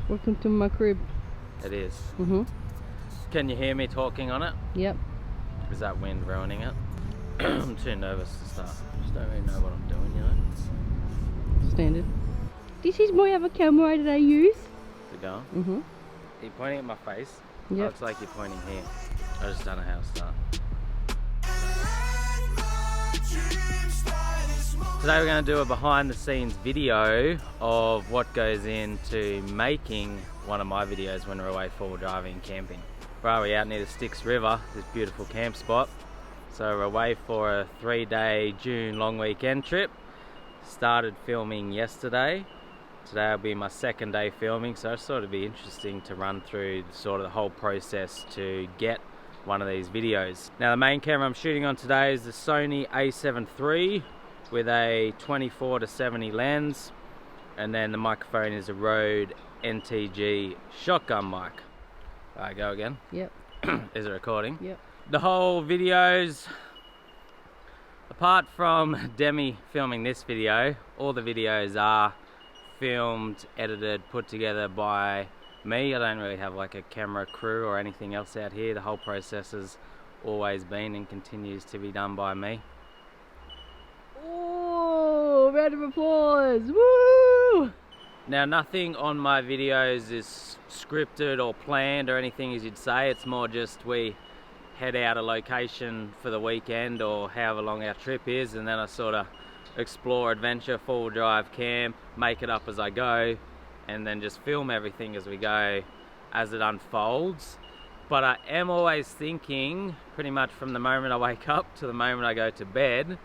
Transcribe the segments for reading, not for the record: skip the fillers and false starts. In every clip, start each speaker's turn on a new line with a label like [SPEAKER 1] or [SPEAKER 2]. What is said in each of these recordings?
[SPEAKER 1] Welcome to my crib.
[SPEAKER 2] It is.
[SPEAKER 1] Mm-hmm.
[SPEAKER 2] Can you hear me talking on it?
[SPEAKER 1] Yep.
[SPEAKER 2] Is that wind ruining it? I'm too nervous to start. Just don't really know what I'm doing, you know?
[SPEAKER 1] Standard. This is my other camera that I use.
[SPEAKER 2] Is it going?
[SPEAKER 1] Mm-hmm.
[SPEAKER 2] Are you pointing at my face?
[SPEAKER 1] Yep.
[SPEAKER 2] Oh, looks like you're pointing here. I just don't know how to start. Today we're going to do a behind the scenes video of what goes into making one of my videos when we're away four-wheel driving and camping. Right, we're out near the Styx River, this beautiful camp spot. So we're away for a 3-day June long weekend trip. Started filming yesterday. Today will be my second day filming, so it's sort of be interesting to run through sort of the whole process to get one of these videos. Now the main camera I'm shooting on today is the Sony a7 III with a 24-70 lens, and then the microphone is a Rode NTG shotgun mic. Alright, go again.
[SPEAKER 1] Yep.
[SPEAKER 2] Is it recording?
[SPEAKER 1] Yep.
[SPEAKER 2] The whole videos, apart from Demi filming this video, all the videos are filmed, edited, put together by me. I don't really have like a camera crew or anything else out here. The whole process has always been and continues to be done by me.
[SPEAKER 1] Oh, round of applause! Woo!
[SPEAKER 2] Now nothing on my videos is scripted or planned or anything as you'd say. It's more just we head out a location for the weekend or however long our trip is, and then I sort of explore, adventure, full drive, camp, make it up as I go, and then just film everything as we go as it unfolds. But I am always thinking, pretty much from the moment I wake up to the moment I go to bed,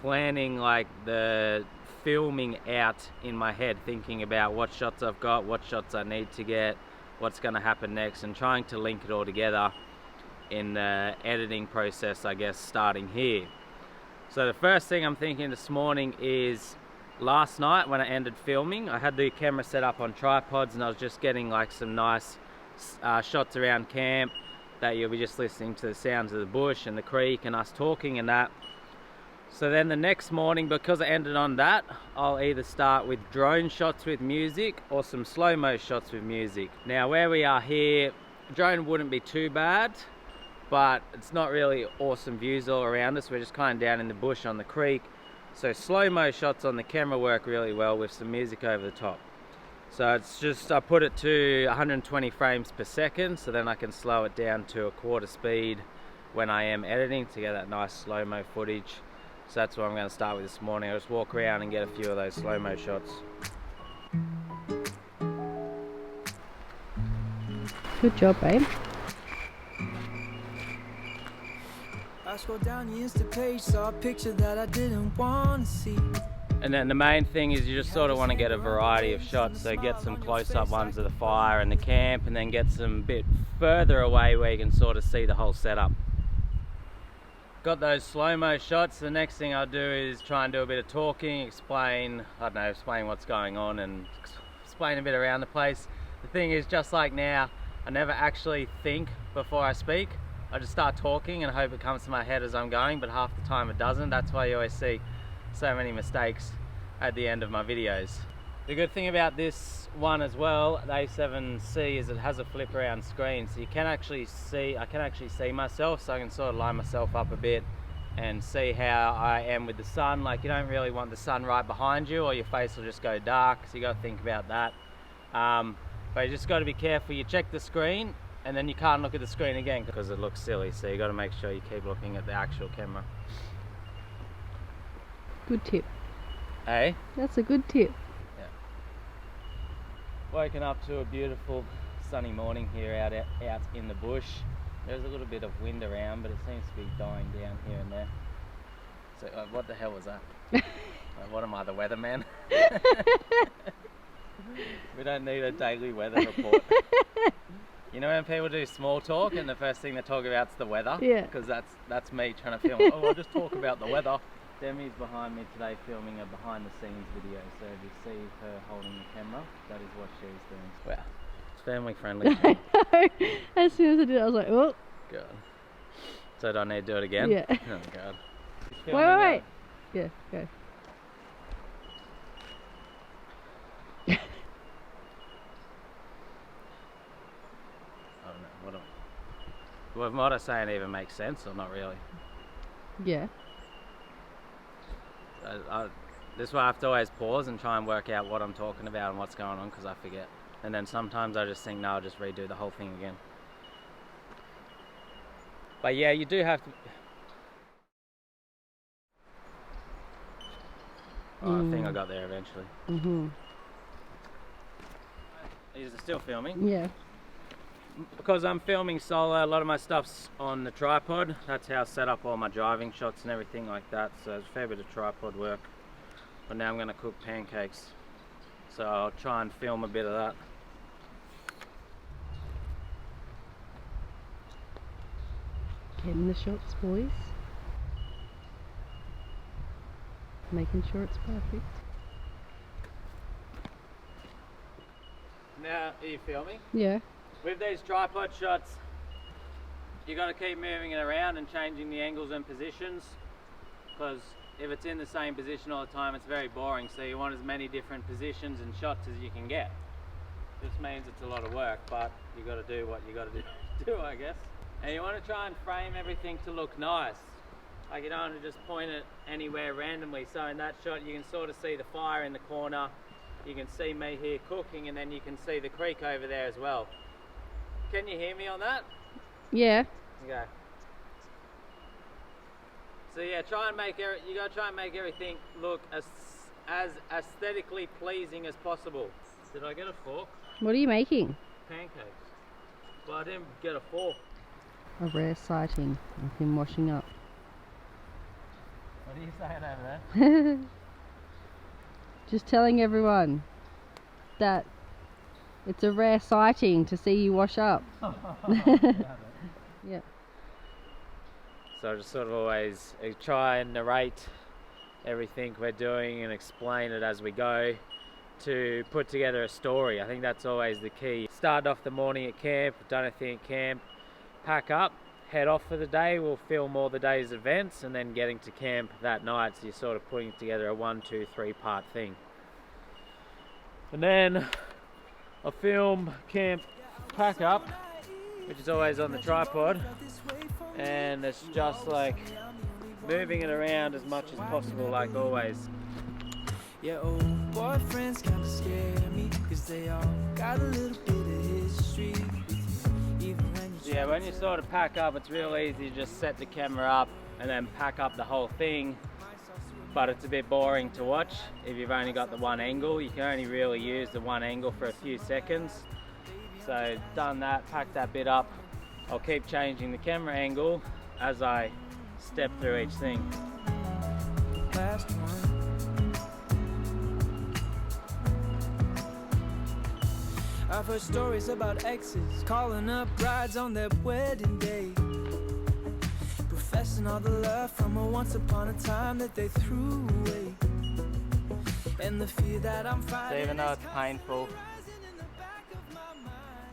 [SPEAKER 2] planning like the filming out in my head, thinking about what shots I've got, what shots I need to get, what's going to happen next, and trying to link it all together in the editing process, I guess, starting here. So the first thing I'm thinking this morning is last night when I ended filming, I had the camera set up on tripods and I was just getting like some nice shots around camp that you'll be just listening to the sounds of the bush and the creek and us talking and that. So then the next morning, because I ended on that, I'll either start with drone shots with music or some slow-mo shots with music. Now where we are here, drone wouldn't be too bad, but it's not really awesome views all around us. We're just kind of down in the bush on the creek. So slow-mo shots on the camera work really well with some music over the top. So it's just, I put it to 120 frames per second, so then I can slow it down to a quarter speed when I am editing to get that nice slow-mo footage. So that's what I'm going to start with this morning. I'll just walk around and get a few of those slow-mo shots.
[SPEAKER 1] Good job, babe.
[SPEAKER 3] I scrolled down the Insta page, saw a picture that I didn't want to see.
[SPEAKER 2] And then the main thing is you just sort of want to get a variety of shots, so get some close-up ones of the fire and the camp, and then get some bit further away where you can sort of see the whole setup. Got those slow-mo shots. The next thing I'll do is try and do a bit of talking, explain what's going on and explain a bit around the place. The thing is, just like now, I never actually think before I speak. I just start talking and hope it comes to my head as I'm going, but half the time it doesn't. That's why you always see so many mistakes at the end of my videos. The good thing about this one as well, the A7C, is it has a flip around screen, so you can actually see, I can actually see myself, so I can sort of line myself up a bit and see how I am with the sun. Like, you don't really want the sun right behind you or your face will just go dark, so you got to think about that. But you just got to be careful. You check the screen and then you can't look at the screen again because it looks silly, so you got to make sure you keep looking at the actual camera.
[SPEAKER 1] Good tip.
[SPEAKER 2] Hey?
[SPEAKER 1] That's a good tip.
[SPEAKER 2] Yeah. Woken up to a beautiful sunny morning here out in the bush. There's a little bit of wind around, but it seems to be dying down here and there. So what the hell was that? What am I, the weatherman? We don't need a daily weather report. You know when people do small talk and the first thing they talk about is the weather?
[SPEAKER 1] Yeah.
[SPEAKER 2] Because that's me trying to film. Oh, I'll just talk about the weather. Demi's behind me today filming a behind the scenes video, so if you see her holding the camera, that is what she's doing. Wow, it's family friendly.
[SPEAKER 1] I know. As soon as I did it, I was like, oh.
[SPEAKER 2] God. So do I need to do it again?
[SPEAKER 1] Yeah.
[SPEAKER 2] Oh God.
[SPEAKER 1] Wait. Yeah, go.
[SPEAKER 2] Well, what I'm saying even makes sense or not really?
[SPEAKER 1] Yeah.
[SPEAKER 2] This is why I have to always pause and try and work out what I'm talking about and what's going on, because I forget. And then sometimes I just think, no, I'll just redo the whole thing again. But yeah, you do have to... Oh, I think I got there eventually.
[SPEAKER 1] Mm-hmm.
[SPEAKER 2] Is it still filming?
[SPEAKER 1] Yeah.
[SPEAKER 2] Because I'm filming solo, a lot of my stuff's on the tripod. That's how I set up all my driving shots and everything like that. So there's a fair bit of tripod work. But now I'm going to cook pancakes. So I'll try and film a bit of that.
[SPEAKER 1] Getting the shots, boys. Making sure it's perfect.
[SPEAKER 2] Now, are you filming?
[SPEAKER 1] Yeah.
[SPEAKER 2] With these tripod shots, you got to keep moving it around and changing the angles and positions, because if it's in the same position all the time, it's very boring. So you want as many different positions and shots as you can get. This means it's a lot of work, but you got to do what you got to do, I guess. And you want to try and frame everything to look nice. Like, you don't want to just point it anywhere randomly. So in that shot, you can sort of see the fire in the corner. You can see me here cooking, and then you can see the creek over there as well. Can you hear me on that?
[SPEAKER 1] Yeah.
[SPEAKER 2] Okay. So yeah, you gotta try and make everything look as aesthetically pleasing as possible. Did I get a fork?
[SPEAKER 1] What are you making?
[SPEAKER 2] Pancakes. Well, I didn't get a fork.
[SPEAKER 1] A rare sighting of him washing up.
[SPEAKER 2] What are you saying over there?
[SPEAKER 1] Just telling everyone that it's a rare sighting to see you wash up. Yeah.
[SPEAKER 2] So I just sort of always try and narrate everything we're doing and explain it as we go to put together a story. I think that's always the key. Start off the morning at camp, done a thing at camp, pack up, head off for the day. We'll film all the day's events and then getting to camp that night. So you're sort of putting together a 1, 2, 3 part thing. And then I'll film camp pack up, which is always on the tripod, and it's just like moving it around as much as possible, like always.
[SPEAKER 3] Yeah, old boyfriends kinda scare me, 'cause they all got a little bit of history with you, even when you
[SPEAKER 2] Yeah, when you sort of pack up, it's real easy to just set the camera up and then pack up the whole thing, but it's a bit boring to watch if you've only got the one angle. You can only really use the one angle for a few seconds. So done that, packed that bit up. I'll keep changing the camera angle as I step through each thing.
[SPEAKER 3] last one. I've heard stories about exes calling up brides on their wedding day, professing all the love from a once upon a time that they threw away, and the fear that I'm fighting.
[SPEAKER 2] So even though it's painful,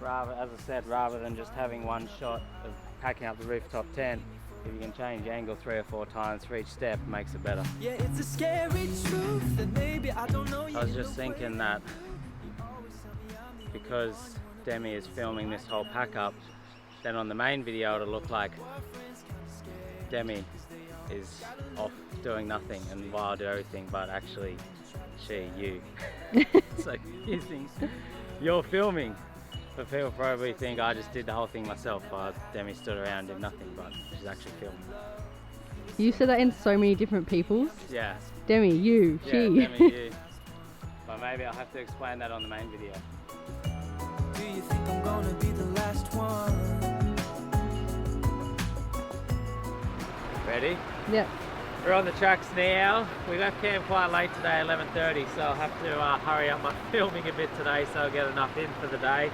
[SPEAKER 2] as I said, rather than just having one shot of packing up the rooftop tent, if you can change angle 3 or 4 times for each step, it makes it better.
[SPEAKER 3] Yeah, it's a scary truth that maybe I don't know you.
[SPEAKER 2] I was just thinking that because Demi is filming this whole pack up, then on the main video it'll look like Demi is off doing nothing and while I do everything, but actually you. So you think you're filming, but people probably think I just did the whole thing myself while Demi stood around and did nothing, but she's actually filming.
[SPEAKER 1] You said that in so many different people's.
[SPEAKER 2] Yeah.
[SPEAKER 1] Demi, you,
[SPEAKER 2] Yeah,
[SPEAKER 1] she.
[SPEAKER 2] Demi, you. But maybe I'll have to explain that on the main video.
[SPEAKER 3] Do you think I'm gonna be the last one?
[SPEAKER 2] Ready?
[SPEAKER 1] Yep.
[SPEAKER 2] We're on the tracks now. We left camp quite late today, 11:30, so I'll have to hurry up my filming a bit today so I'll get enough in for the day.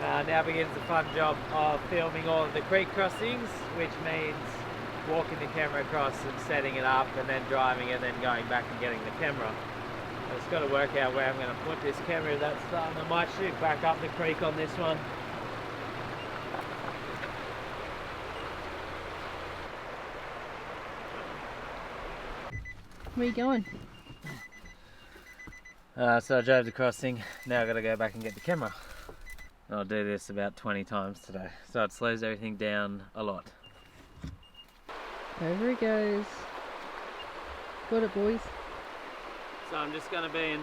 [SPEAKER 2] Now begins the fun job of filming all of the creek crossings, which means walking the camera across and setting it up and then driving and then going back and getting the camera. I've just got to work out where I'm going to put this camera. That's I might shoot back up the creek on this one.
[SPEAKER 1] Where are you going?
[SPEAKER 2] So I drove the crossing, now I've got to go back and get the camera. I'll do this about 20 times today. So it slows everything down a lot.
[SPEAKER 1] Over he goes. Got it, boys.
[SPEAKER 2] So I'm just going to be in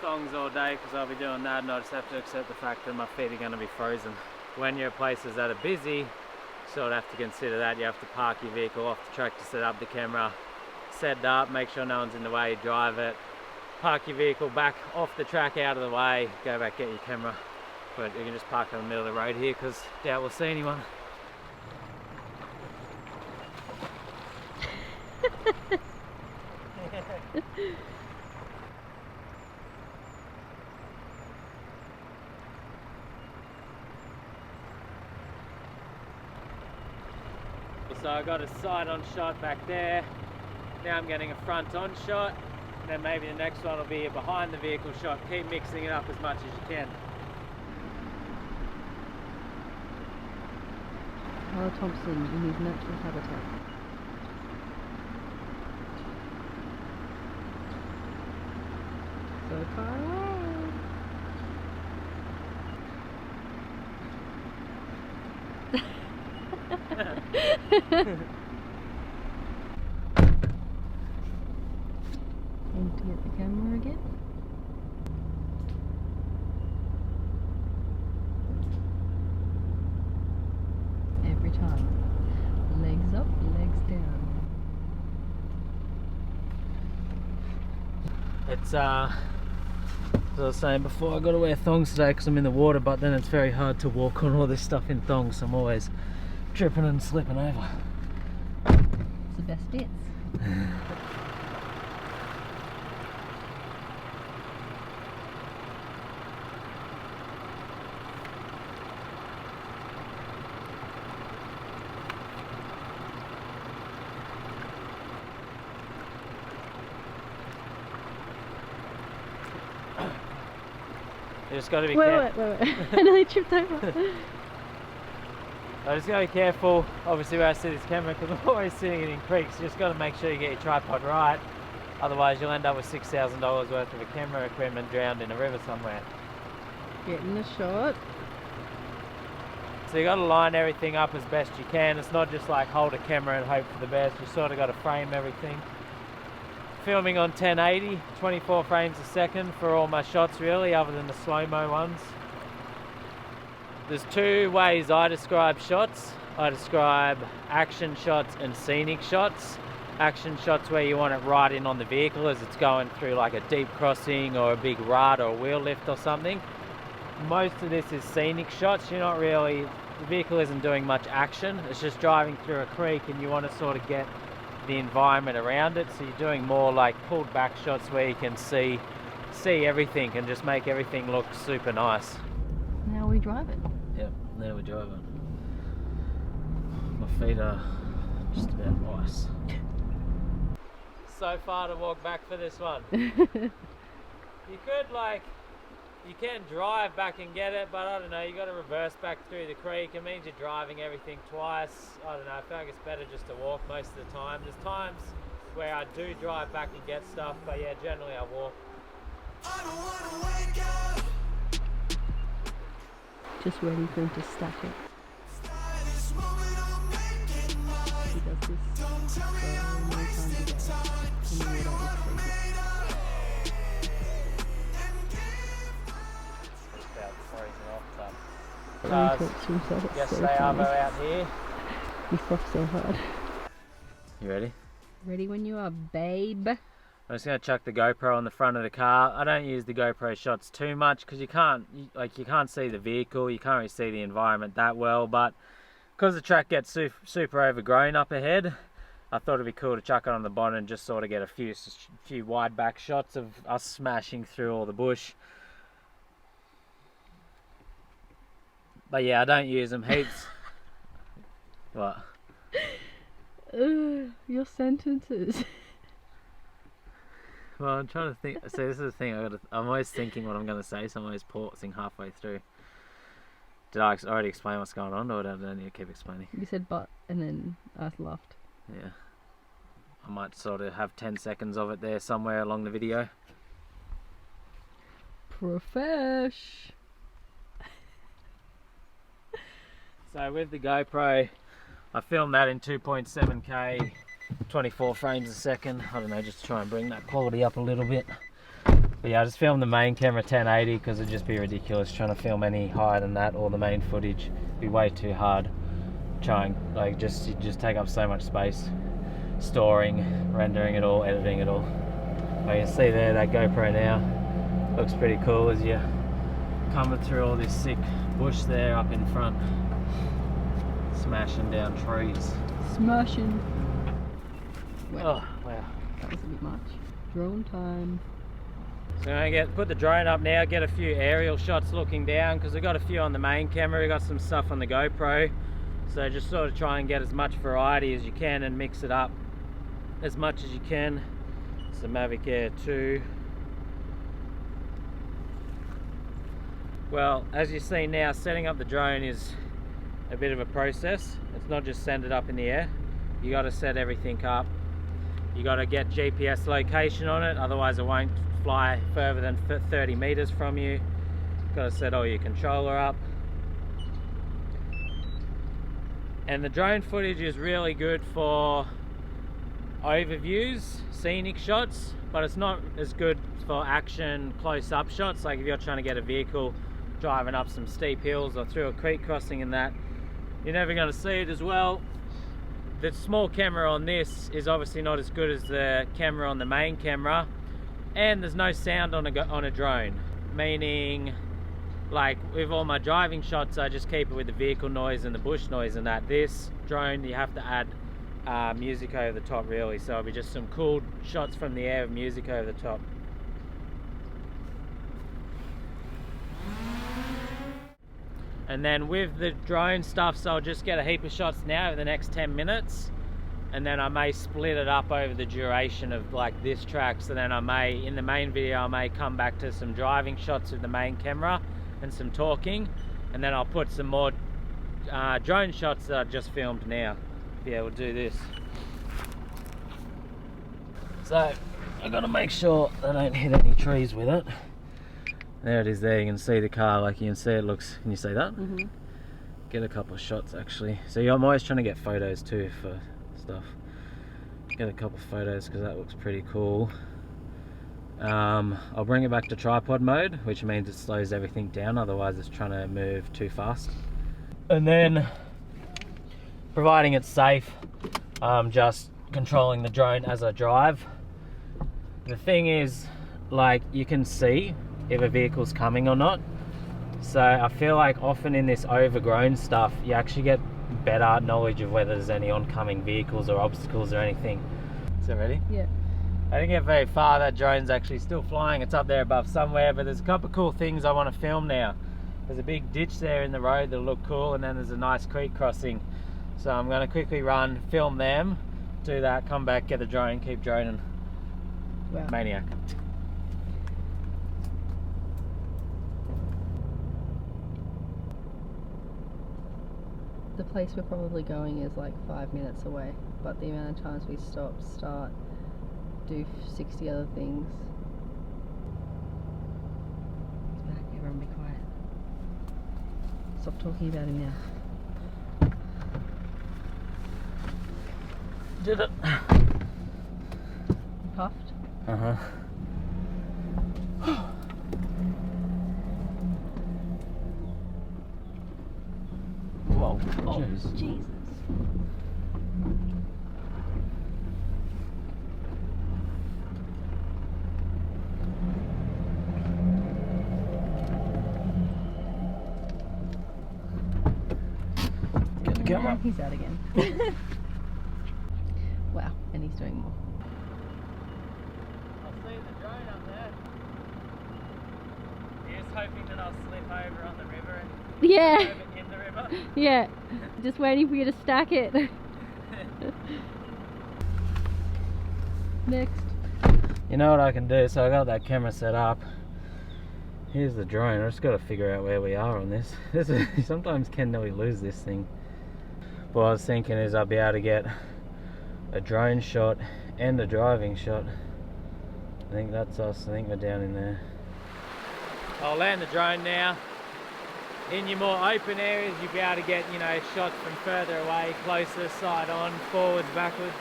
[SPEAKER 2] thongs all day because I'll be doing that, and I just have to accept the fact that my feet are going to be frozen. When you're at places that are busy, you sort of have to consider that. You have to park your vehicle off the track to set up the camera, set it up, make sure no one's in the way, drive it, park your vehicle back off the track out of the way, go back, get your camera. But you can just park in the middle of the road here because doubt we'll see anyone. So I got a side on shot back there. Now I'm getting a front on shot. And then maybe the next one will be a behind the vehicle shot. Keep mixing it up as much as you can.
[SPEAKER 1] Tyler Thompson in his natural habitat. So far away. Aim to get the camera again. Every time. Legs up, legs down.
[SPEAKER 2] It's as I was saying before, I got to wear thongs today because I'm in the water, but then it's very hard to walk on all this stuff in thongs. I'm always tripping and slipping over.
[SPEAKER 1] It's the best bits.
[SPEAKER 2] You just got to be
[SPEAKER 1] Wait. I nearly tripped over.
[SPEAKER 2] I just got to be careful, obviously, where I see this camera, because I'm always sitting in creeks. You just got to make sure you get your tripod right, otherwise you'll end up with $6,000 worth of a camera equipment drowned in a river somewhere.
[SPEAKER 1] Getting the shot.
[SPEAKER 2] So you got to line everything up as best you can. It's not just like hold a camera and hope for the best. You sort of got to frame everything. Filming on 1080, 24 frames a second for all my shots really, other than the slow-mo ones. There's two ways I describe shots. I describe action shots and scenic shots. Action shots where you want it right in on the vehicle as it's going through like a deep crossing or a big rut or a wheel lift or something. Most of this is scenic shots. You're not really, the vehicle isn't doing much action. It's just driving through a creek and you want to sort of get the environment around it. So you're doing more like pulled back shots where you can see everything and just make everything look super nice.
[SPEAKER 1] Now we drive it.
[SPEAKER 2] Yep, now we're driving. My feet are just about ice. So far to walk back for this one. You could you can drive back and get it, but I don't know, you got to reverse back through the creek. It means you're driving everything twice. I don't know, I feel like it's better just to walk most of the time. There's times where I do drive back and get stuff, but yeah, generally I walk.
[SPEAKER 3] I don't wanna wake up.
[SPEAKER 1] Just waiting for him to stack it.
[SPEAKER 3] This moment I'm making mine.
[SPEAKER 1] He does this
[SPEAKER 3] Don't tell me I'm
[SPEAKER 1] many
[SPEAKER 3] wasting
[SPEAKER 1] times a day.
[SPEAKER 3] time.
[SPEAKER 1] In the water, it's crazy.
[SPEAKER 2] Just about freezing off,
[SPEAKER 1] He
[SPEAKER 2] but
[SPEAKER 1] talks to himself. It's so
[SPEAKER 2] yesterday
[SPEAKER 1] funny.
[SPEAKER 2] Arvo out here.
[SPEAKER 1] He coughs so hard.
[SPEAKER 2] You ready?
[SPEAKER 1] Ready when you are, babe.
[SPEAKER 2] I'm just going to chuck the GoPro on the front of the car. I don't use the GoPro shots too much because you can't see the vehicle, you can't really see the environment that well, but because the track gets super overgrown up ahead, I thought it'd be cool to chuck it on the bonnet and just sort of get a few wide back shots of us smashing through all the bush. But yeah, I don't use them heaps. What?
[SPEAKER 1] Your sentences.
[SPEAKER 2] Well, I'm trying to think. See, this is the thing. I'm always thinking what I'm going to say, so I'm always pausing halfway through. Did I already explain what's going on, or do I need to keep explaining?
[SPEAKER 1] You said but, and then I laughed.
[SPEAKER 2] Yeah. I might sort of have 10 seconds of it there somewhere along the video.
[SPEAKER 1] Profesh.
[SPEAKER 2] So with the GoPro, I filmed that in 2.7K, 24 frames a second. I don't know, just to try and bring that quality up a little bit. But yeah, I just filmed the main camera 1080 because it'd just be ridiculous trying to film any higher than that, or the main footage. It'd be way too hard. Trying, like, you just take up so much space. Storing, rendering it all, editing it all. But you can see there, that GoPro now looks pretty cool as you coming through all this sick bush there up in front. Smashing down trees.
[SPEAKER 1] Smashing.
[SPEAKER 2] Oh, wow.
[SPEAKER 1] That was a bit much. Drone time.
[SPEAKER 2] So I'm going to put the drone up now, get a few aerial shots looking down, because I've got a few on the main camera, I've got some stuff on the GoPro. So just sort of try and get as much variety as you can and mix it up as much as you can. It's the Mavic Air 2. Well, as you see now, setting up the drone is a bit of a process. It's not just send it up in the air. You got to set everything up. You got to get GPS location on it, otherwise it won't fly further than 30 meters from you. Got to set all your controller up. And the drone footage is really good for overviews, scenic shots, but it's not as good for action close-up shots. Like if you're trying to get a vehicle driving up some steep hills or through a creek crossing and that, you're never going to see it as well. The small camera on this is obviously not as good as the camera on the main camera, and there's no sound on a drone, meaning like with all my driving shots I just keep it with the vehicle noise and the bush noise and that. This drone you have to add music over the top really, so it'll be just some cool shots from the air with music over the top. And then with the drone stuff, so I'll just get a heap of shots now over the next 10 minutes, and then I may split it up over the duration of like this track. So then I may, in the main video, I may come back to some driving shots with the main camera and some talking, and then I'll put some more drone shots that I just filmed now. Yeah, we'll do this. So I've got to make sure I don't hit any trees with it. There it is there, you can see the car, like you can see it looks, can you see that?
[SPEAKER 1] Mm-hmm.
[SPEAKER 2] Get a couple of shots actually. So I'm always trying to get photos too for stuff. Get a couple of photos because that looks pretty cool. I'll bring it back to tripod mode, which means it slows everything down, otherwise it's trying to move too fast. And then, providing it's safe, just controlling the drone as I drive. The thing is, like, you can see if a vehicle's coming or not. So I feel like often in this overgrown stuff, you actually get better knowledge of whether there's any oncoming vehicles or obstacles or anything. Is that ready?
[SPEAKER 1] Yeah.
[SPEAKER 2] I didn't get very far, that drone's actually still flying. It's up there above somewhere, but there's a couple of cool things I want to film now. There's a big ditch there in the road that'll look cool, and then there's a nice creek crossing. So I'm going to quickly run, film them, do that, come back, get the drone, keep droning.
[SPEAKER 1] Wow.
[SPEAKER 2] Maniac.
[SPEAKER 1] The place we're probably going is like 5 minutes away, but the amount of times we stop, start, do 60 other things. It's back, everyone be quiet. Stop talking about him now.
[SPEAKER 2] Did it.
[SPEAKER 1] You puffed?
[SPEAKER 2] Uh-huh. Whoa.
[SPEAKER 1] Oh,
[SPEAKER 2] Jeez.
[SPEAKER 1] Jesus.
[SPEAKER 2] Get the camera.
[SPEAKER 1] He's out again. Wow, and he's doing more.
[SPEAKER 2] I'll see the drone up there. He's hoping that I'll slip over on the river and
[SPEAKER 1] Yeah,
[SPEAKER 2] over in the river.
[SPEAKER 1] yeah. Just waiting for you to stack it. Next.
[SPEAKER 2] You know what I can do? So I got that camera set up. Here's the drone. I just got to figure out where we are on this. Sometimes can we lose this thing. What I was thinking is I'll be able to get a drone shot and a driving shot. I think that's us. I think we're down in there. I'll land the drone now. in your more open areas, you'll be able to get, you know, shots from further away, closer, side on, forwards, backwards.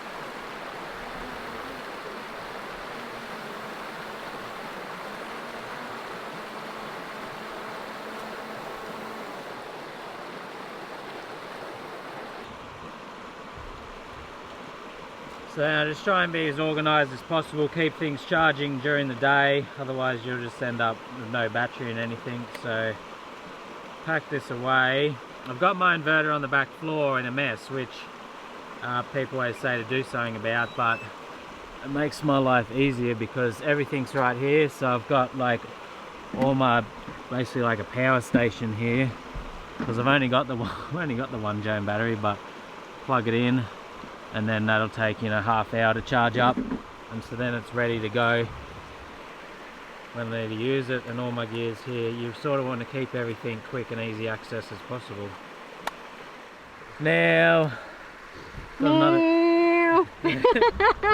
[SPEAKER 2] So just try and be as organised as possible, keep things charging during the day, otherwise you'll just end up with no battery in anything. So pack this away. I've got my inverter on the back floor in a mess, which people always say to do something about, but it makes my life easier because everything's right here. So I've got like all my, basically like a power station here, because I've only got the one Joan battery, but plug it in and then that'll take, you know, half hour to charge up, and so then it's ready to go when I need to use it. And all my gears here, you sort of want to keep everything quick and easy access as possible. Now got another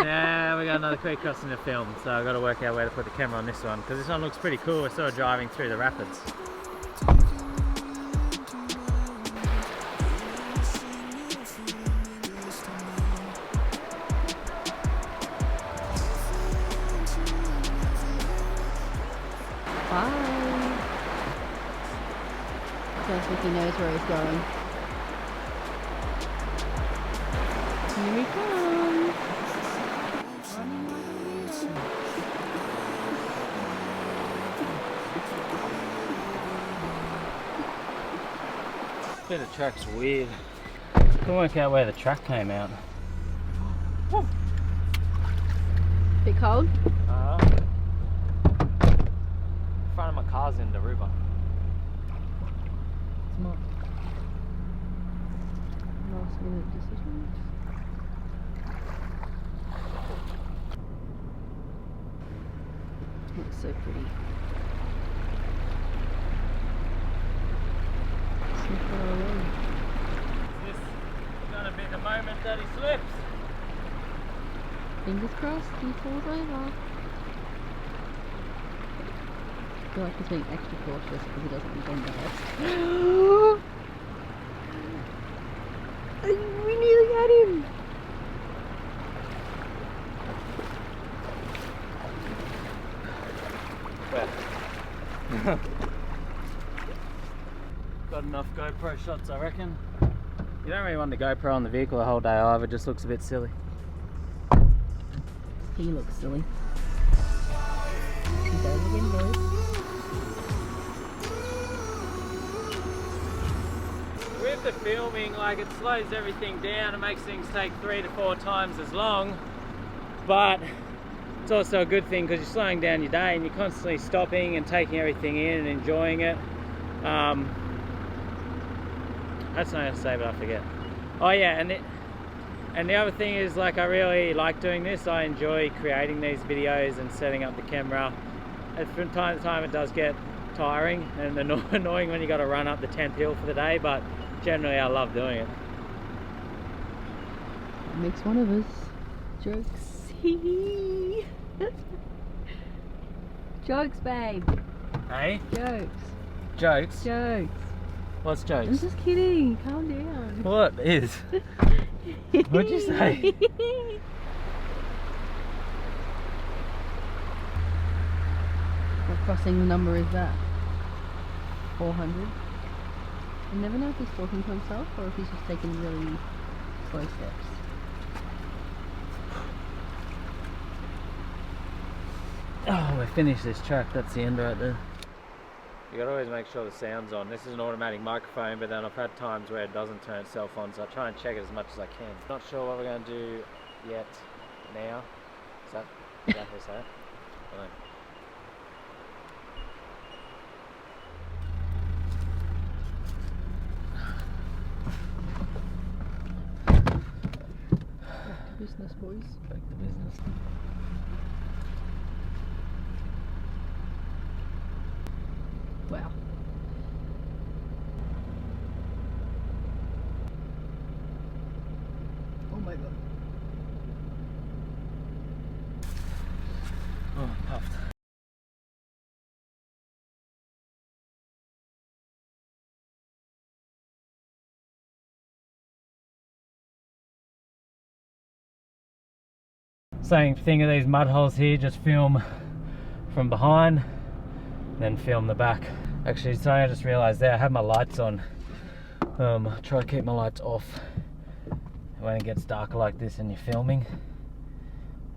[SPEAKER 2] now we got another quick crossing to film, so I've got to work out where to put the camera on this one, because this one looks pretty cool. We're sort of driving through the rapids.
[SPEAKER 1] Bye. Sounds like he knows where he's going. Here we come.
[SPEAKER 2] This bit of track's weird. Can't work out where the track came out.
[SPEAKER 1] Bit cold?
[SPEAKER 2] Front of my car's in the river.
[SPEAKER 1] Smart. Last minute decisions. Looks so pretty. So far away.
[SPEAKER 2] This is gonna be the moment that he slips.
[SPEAKER 1] Fingers crossed he falls over. I feel like he's being extra cautious because he doesn't want to embarrassed. We nearly had him!
[SPEAKER 2] Got enough GoPro shots, I reckon. You don't really want the GoPro on the vehicle the whole day either, it just looks a bit silly.
[SPEAKER 1] He looks silly. He does again, boys.
[SPEAKER 2] With the filming, like, it slows everything down, it makes things take 3 to 4 times as long, but it's also a good thing because you're slowing down your day and you're constantly stopping and taking everything in and enjoying it. That's what I was going to say, but I forget. Oh yeah, and the other thing is, like, I really like doing this. I enjoy creating these videos and setting up the camera. And from time to time it does get tiring and annoying when you got to run up the 10th hill for the day, but generally I love doing it.
[SPEAKER 1] Makes one of us. Jokes. Jokes, babe.
[SPEAKER 2] Hey?
[SPEAKER 1] Jokes.
[SPEAKER 2] Jokes?
[SPEAKER 1] Jokes.
[SPEAKER 2] What's
[SPEAKER 1] I'm
[SPEAKER 2] jokes?
[SPEAKER 1] just kidding. Calm down.
[SPEAKER 2] What is? What'd you say?
[SPEAKER 1] What crossing number is that? 400? I never know if he's talking to himself or if he's just taking really slow steps.
[SPEAKER 2] Oh, we finished this track. That's the end right there. You gotta always make sure the sound's on. This is an automatic microphone, but then I've had times where it doesn't turn itself on, so I try and check it as much as I can. Not sure what we're gonna do yet now. Is that exactly say it? I don't know.
[SPEAKER 1] Business, boys.
[SPEAKER 2] Back to business.
[SPEAKER 1] Wow. Oh my god.
[SPEAKER 2] Oh, puffed. saying, thing of these mud holes here, just film from behind, then film the back. Actually, sorry, I just realised there I have my lights on. Try to keep my lights off when it gets darker like this and you're filming.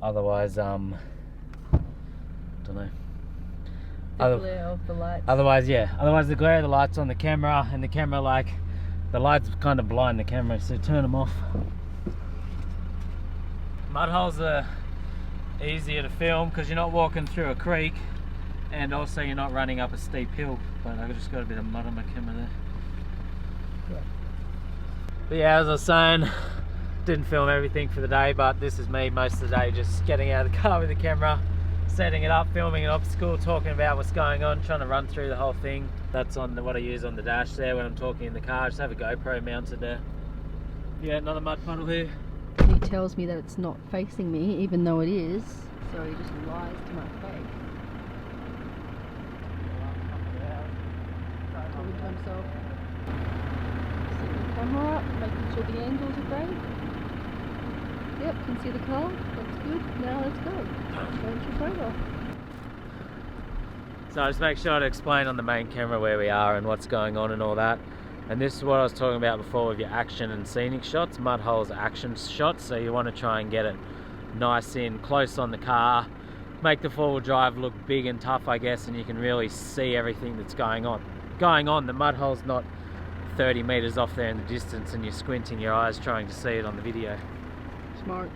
[SPEAKER 2] Otherwise, don't know.
[SPEAKER 1] The glare of the lights.
[SPEAKER 2] Otherwise, yeah. Otherwise, the glare of the lights on the camera, and the camera, like, the lights kind of blind the camera, so turn them off. Mud holes are easier to film because you're not walking through a creek, and also you're not running up a steep hill. But I've just got a bit of mud on my camera there.
[SPEAKER 1] Yeah.
[SPEAKER 2] But yeah, as I was saying, didn't film everything for the day, but this is me most of the day, just getting out of the car with the camera, setting it up, filming an obstacle, talking about what's going on, trying to run through the whole thing. That's on what I use on the dash there when I'm talking in the car. I just have a GoPro mounted there. Yeah, another mud puddle here.
[SPEAKER 1] He tells me that it's not facing me, even though it is, so he just lies to my face. Talking to himself. Setting the camera up, making sure the angles are great. Yep, can see the car. That's good. Now let's go. Don't your phone off.
[SPEAKER 2] So I just make sure to explain on the main camera where we are and what's going on and all that. And this is what I was talking about before with your action and scenic shots. Mud holes are action shots, so you want to try and get it nice in, close on the car, make the four-wheel drive look big and tough, I guess, and you can really see everything that's going on. The mud hole's not 30 meters off there in the distance and you're squinting your eyes trying to see it on the video.
[SPEAKER 1] Smart.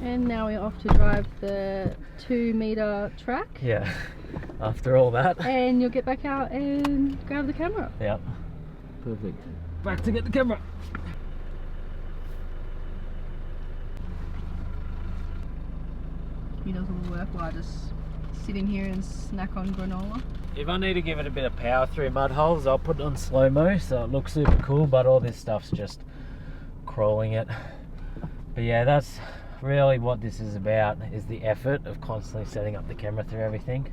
[SPEAKER 1] And now we're off to drive the 2-meter track.
[SPEAKER 2] Yeah, after all that.
[SPEAKER 1] And you'll get back out and grab the camera.
[SPEAKER 2] Yep, perfect. Back to get the camera.
[SPEAKER 1] He does all the work while I just sit in here and snack on granola.
[SPEAKER 2] If I need to give it a bit of power through mud holes, I'll put it on slow-mo so it looks super cool, but all this stuff's just crawling it. But yeah, that's really what this is about, is the effort of constantly setting up the camera through everything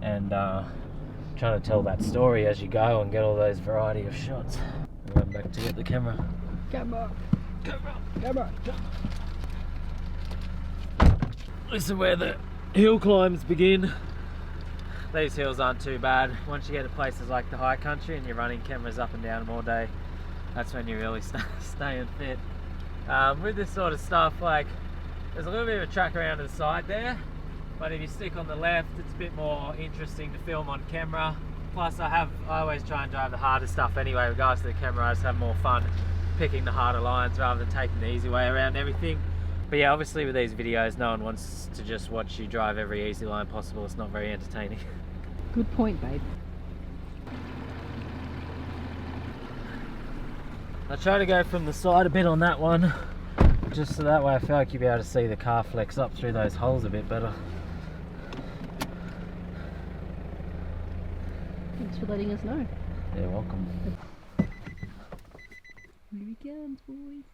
[SPEAKER 2] and trying to tell that story as you go and get all those variety of shots. And run back to get the camera.
[SPEAKER 1] Camera.
[SPEAKER 2] This is where the hill climbs begin. These hills aren't too bad. Once you get to places like the high country and you're running cameras up and down them all day, that's when you really staying fit. With this sort of stuff, like, there's a little bit of a track around to the side there, but if you stick on the left, it's a bit more interesting to film on camera. Plus I always try and drive the harder stuff anyway, regardless of the camera. I just have more fun picking the harder lines rather than taking the easy way around everything. But yeah, obviously with these videos, no one wants to just watch you drive every easy line possible. It's not very entertaining.
[SPEAKER 1] Good point, babe.
[SPEAKER 2] I try to go from the side a bit on that one, just so that way I feel like you'll be able to see the car flex up through those holes a bit better.
[SPEAKER 1] Thanks for letting us know.
[SPEAKER 2] You're welcome.
[SPEAKER 1] Here he comes, boys.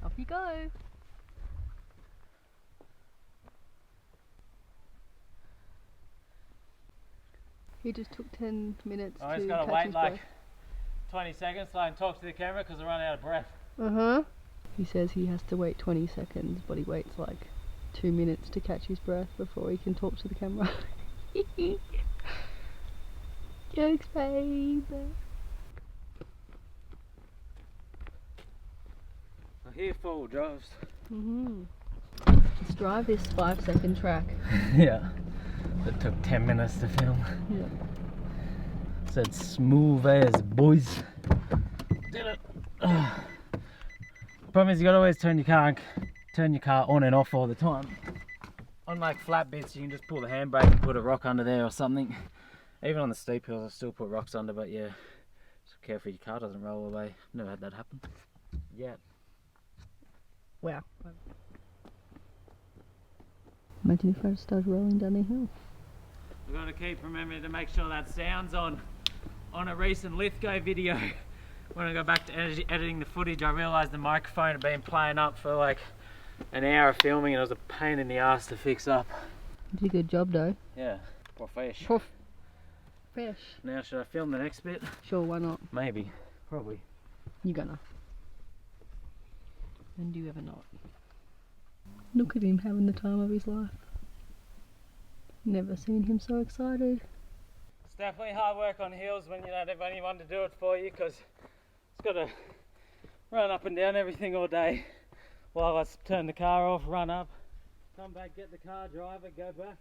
[SPEAKER 1] Off you go. He just took 10 minutes
[SPEAKER 2] I just
[SPEAKER 1] to
[SPEAKER 2] gotta
[SPEAKER 1] catch
[SPEAKER 2] wait
[SPEAKER 1] his
[SPEAKER 2] like
[SPEAKER 1] breath.
[SPEAKER 2] 20 seconds so I can talk to the camera because I run out of breath.
[SPEAKER 1] He says he has to wait 20 seconds, but he waits like 2 minutes to catch his breath before he can talk to the camera. Jokes, babe.
[SPEAKER 2] I hear full drives.
[SPEAKER 1] Let's drive this 5-second track.
[SPEAKER 2] Yeah, it took 10 minutes to film.
[SPEAKER 1] Yeah.
[SPEAKER 2] Said smooth as boys. Did it. Problem is you gotta always turn your car on and off all the time. On like flat bits you can just pull the handbrake and put a rock under there or something. Even on the steep hills I still put rocks under, but yeah, just be careful your car doesn't roll away. Never had that happen yet.
[SPEAKER 1] Wow. Imagine if I started rolling down the hill.
[SPEAKER 2] We've got to keep remembering to make sure that sound's on a recent Lithgow video. When I go back to editing the footage, I realised the microphone had been playing up for like an hour of filming and it was a pain in the ass to fix up.
[SPEAKER 1] You did a good job though.
[SPEAKER 2] Yeah. Or fish.
[SPEAKER 1] Poof. Fish.
[SPEAKER 2] Now should I film the next bit?
[SPEAKER 1] Sure, why not?
[SPEAKER 2] Maybe. Probably.
[SPEAKER 1] You gonna. And do you ever not? Look at him having the time of his life. Never seen him so excited.
[SPEAKER 2] It's definitely hard work on hills when you don't have anyone to do it for you, because it's got to run up and down everything all day while I turn the car off, run up, come back, get the car, drive it, go back.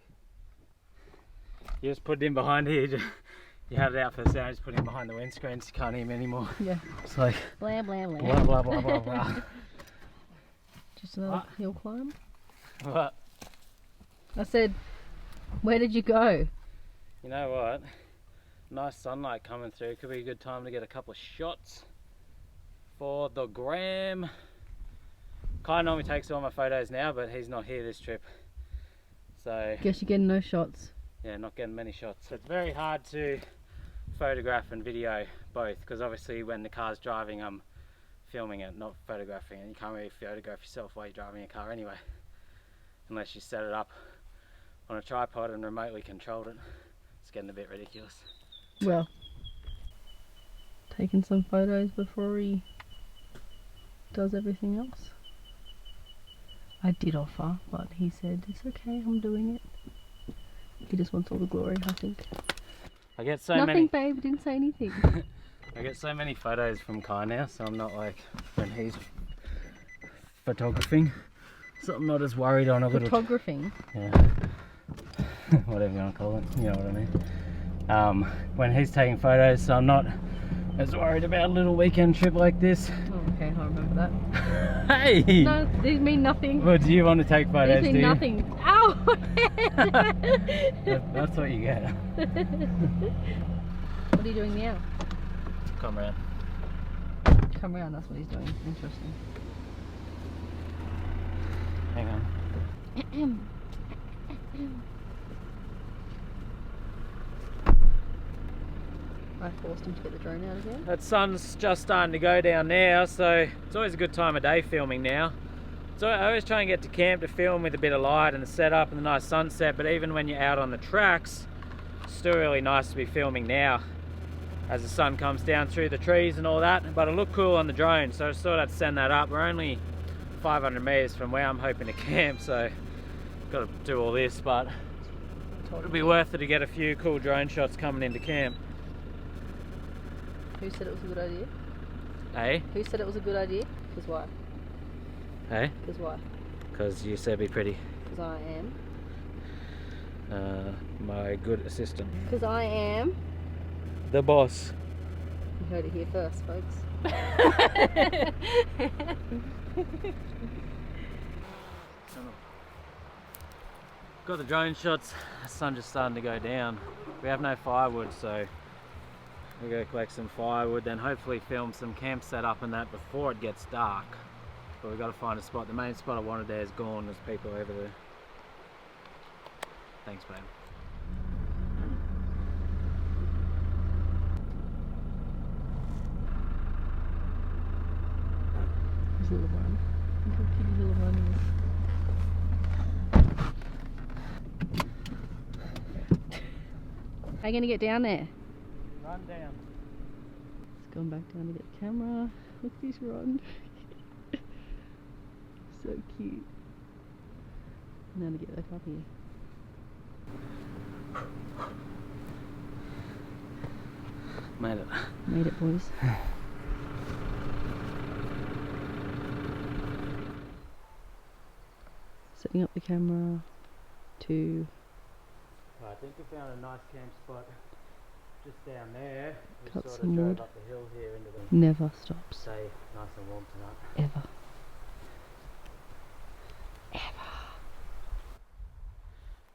[SPEAKER 2] You just put it in behind here, you had it out for the sound, just put it in behind the windscreen so you can't hear him anymore.
[SPEAKER 1] Yeah.
[SPEAKER 2] It's like
[SPEAKER 1] blah blah blah.
[SPEAKER 2] blah blah blah blah blah.
[SPEAKER 1] Just another hill climb.
[SPEAKER 2] What?
[SPEAKER 1] I said, where did you go?
[SPEAKER 2] You know what? Nice sunlight coming through. Could be a good time to get a couple of shots for the gram. Kai normally takes all my photos now, but he's not here this trip. So
[SPEAKER 1] Guess you're getting no shots.
[SPEAKER 2] yeah, not getting many shots. It's very hard to photograph and video both, because obviously when the car's driving I'm filming it, not photographing it. You can't really photograph yourself while you're driving a car anyway, unless you set it up on a tripod and remotely controlled it. It's getting a bit ridiculous.
[SPEAKER 1] Well, taking some photos before he does everything else. I did offer, but he said, it's okay, I'm doing it. He just wants all the glory, I think.
[SPEAKER 2] I get so
[SPEAKER 1] Nothing,
[SPEAKER 2] many.
[SPEAKER 1] babe, didn't say anything.
[SPEAKER 2] I get so many photos from Kai now, so I'm not like when he's photographing. So I'm not as worried on a little.
[SPEAKER 1] Photographing?
[SPEAKER 2] Yeah. Whatever you want to call it, you know what I mean. When he's taking photos, so I'm not as worried about a little weekend trip like this.
[SPEAKER 1] Oh, okay, I remember that.
[SPEAKER 2] Hey!
[SPEAKER 1] No, these mean nothing.
[SPEAKER 2] Well, do you want to take photos,
[SPEAKER 1] These
[SPEAKER 2] do
[SPEAKER 1] mean
[SPEAKER 2] you?
[SPEAKER 1] nothing. Ow!
[SPEAKER 2] That's what you get.
[SPEAKER 1] What are you doing now?
[SPEAKER 2] Come around.
[SPEAKER 1] Come around, that's what he's doing. Interesting.
[SPEAKER 2] Hang on.
[SPEAKER 1] I forced him to get the drone out again.
[SPEAKER 2] That sun's just starting to go down now, so it's always a good time of day filming now. So I always try and get to camp to film with a bit of light and the setup and the nice sunset, but even when you're out on the tracks, it's still really nice to be filming now as the sun comes down through the trees and all that. But it'll look cool on the drone, so I just thought I'd send that up. We're only 500 meters from where I'm hoping to camp, so got to do all this, but it'll be worth it to get a few cool drone shots coming into camp.
[SPEAKER 1] Who said it was a good idea?
[SPEAKER 2] Hey?
[SPEAKER 1] Who said it was a good idea? Because why?
[SPEAKER 2] Hey?
[SPEAKER 1] Because why?
[SPEAKER 2] Because you said be pretty.
[SPEAKER 1] Because I am.
[SPEAKER 2] My good assistant.
[SPEAKER 1] Because I am.
[SPEAKER 2] The boss.
[SPEAKER 1] You heard it here first, folks.
[SPEAKER 2] Got the drone shots. The sun just starting to go down. We have no firewood, so we're going to collect some firewood, then hopefully film some camp setup and that before it gets dark. But we've got to find a spot. The main spot I wanted there is gone. There's people over there. Thanks, babe.
[SPEAKER 1] His little one. Look how cute his little one is. How are you going to get down there?
[SPEAKER 2] Run down.
[SPEAKER 1] He's gone back down to get the camera. Look at this run. So cute. Now to get back up here.
[SPEAKER 2] Made it.
[SPEAKER 1] Made it, boys. Setting up the camera to...
[SPEAKER 2] I think we found a nice camp spot just down there. We
[SPEAKER 1] Cut
[SPEAKER 2] sort of
[SPEAKER 1] some
[SPEAKER 2] drove
[SPEAKER 1] wood.
[SPEAKER 2] up the hill here into the...
[SPEAKER 1] Never stops.
[SPEAKER 2] Stay nice and warm tonight.
[SPEAKER 1] Ever.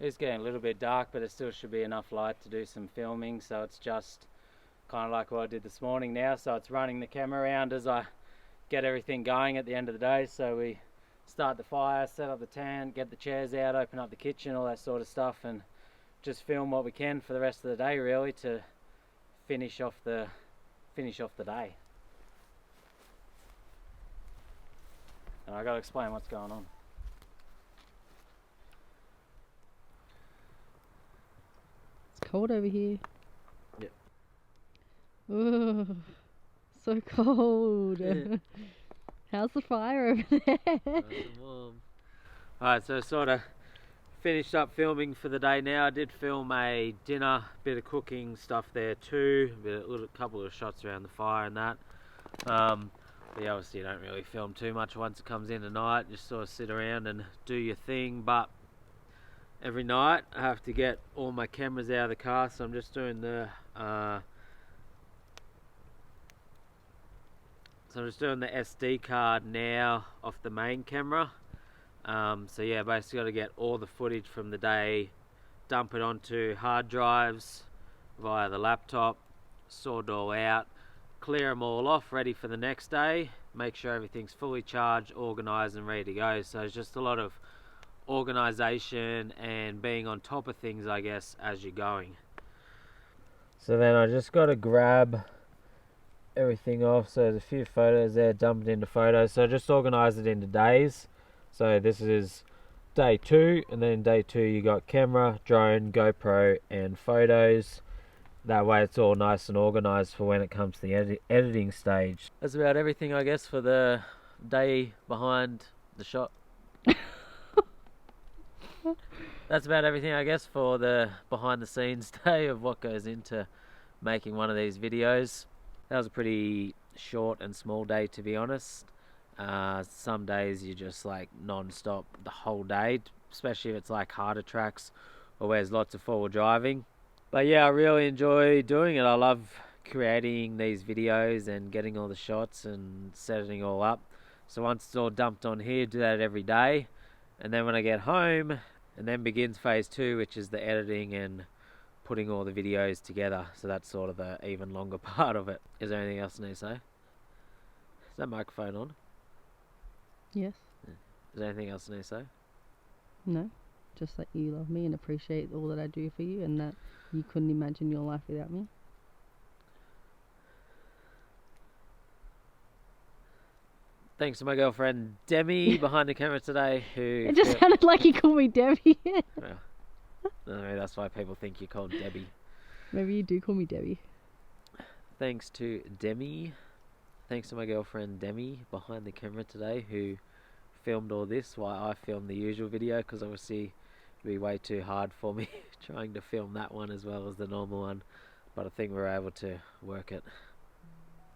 [SPEAKER 2] It's getting a little bit dark, but there still should be enough light to do some filming, so it's just kind of like what I did this morning now. So it's running the camera around as I get everything going at the end of the day. So we start the fire, set up the tent, get the chairs out, open up the kitchen, all that sort of stuff, and just film what we can for the rest of the day, really, to finish off the day. And I got to explain what's going on.
[SPEAKER 1] cold over here.
[SPEAKER 2] Yep.
[SPEAKER 1] Ooh, so cold.
[SPEAKER 2] Yeah.
[SPEAKER 1] How's the fire over there?
[SPEAKER 2] Nice and warm. Alright, so sort of finished up filming for the day now. I did film a dinner, bit of cooking stuff there too, a couple of shots around the fire and that. But yeah, obviously you don't really film too much once it comes in at night, just sort of sit around and do your thing. But every night I have to get all my cameras out of the car, so I'm just doing the SD card now off the main camera. So yeah, basically got to get all the footage from the day, dump it onto hard drives via the laptop, sort it all out, clear them all off, ready for the next day, make sure everything's fully charged, organized and ready to go. So it's just a lot of organization and being on top of things, I guess, as you're going. So then I just got to grab everything off. So there's a few photos there, dump it into photos. So just organize it into days. So this is day 2, and then day 2 you got camera, drone, GoPro and photos. That way it's all nice and organized for when it comes to the editing stage. That's about everything, I guess, for the day behind the shot. That's about everything, I guess, for the behind the scenes day of what goes into making one of these videos. That was a pretty short and small day, to be honest. Some days you just like non-stop the whole day, especially if it's like harder tracks or where there's lots of forward driving. But yeah, I really enjoy doing it. I love creating these videos and getting all the shots and setting it all up. So once it's all dumped on here, do that every day. And then when I get home, and then begins phase 2, which is the editing and putting all the videos together. So that's sort of the even longer part of it. Is there anything else I need to say? Is that microphone on?
[SPEAKER 1] Yes.
[SPEAKER 2] Yeah. Is there anything else I need to say?
[SPEAKER 1] No. Just that you love me and appreciate all that I do for you, and that you couldn't imagine your life without me.
[SPEAKER 2] Thanks to my girlfriend Demi behind the camera today, who...
[SPEAKER 1] It just sounded like you called me Debbie.
[SPEAKER 2] Well, no, that's why people think you're called Debbie.
[SPEAKER 1] Maybe you do call me Debbie.
[SPEAKER 2] Thanks to Demi. Thanks to my girlfriend Demi behind the camera today, who filmed all this while I filmed the usual video, because obviously it'd be way too hard for me trying to film that one as well as the normal one, but I think we're able to work it.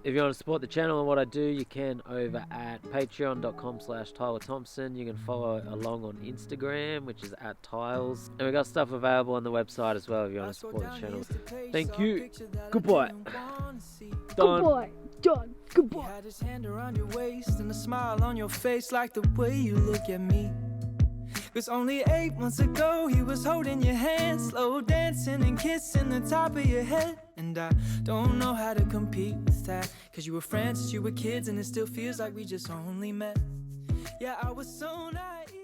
[SPEAKER 2] If you want to support the channel and what I do, you can over at patreon.com/Tyler Thompson. You can follow along on Instagram, which is @Tiles. And we got stuff available on the website as well if you want to support the channel. Thank you. Goodbye. Done.
[SPEAKER 1] Goodbye. Done. Goodbye.
[SPEAKER 3] You had his hand around your waist and a smile on your face, like the way you look at me. 'Cause only 8 months ago he was holding your hand, slow dancing and kissing the top of your head. And I don't know how to compete with that, 'cause you were friends since you were kids, and it still feels like we just only met. Yeah, I was so naive.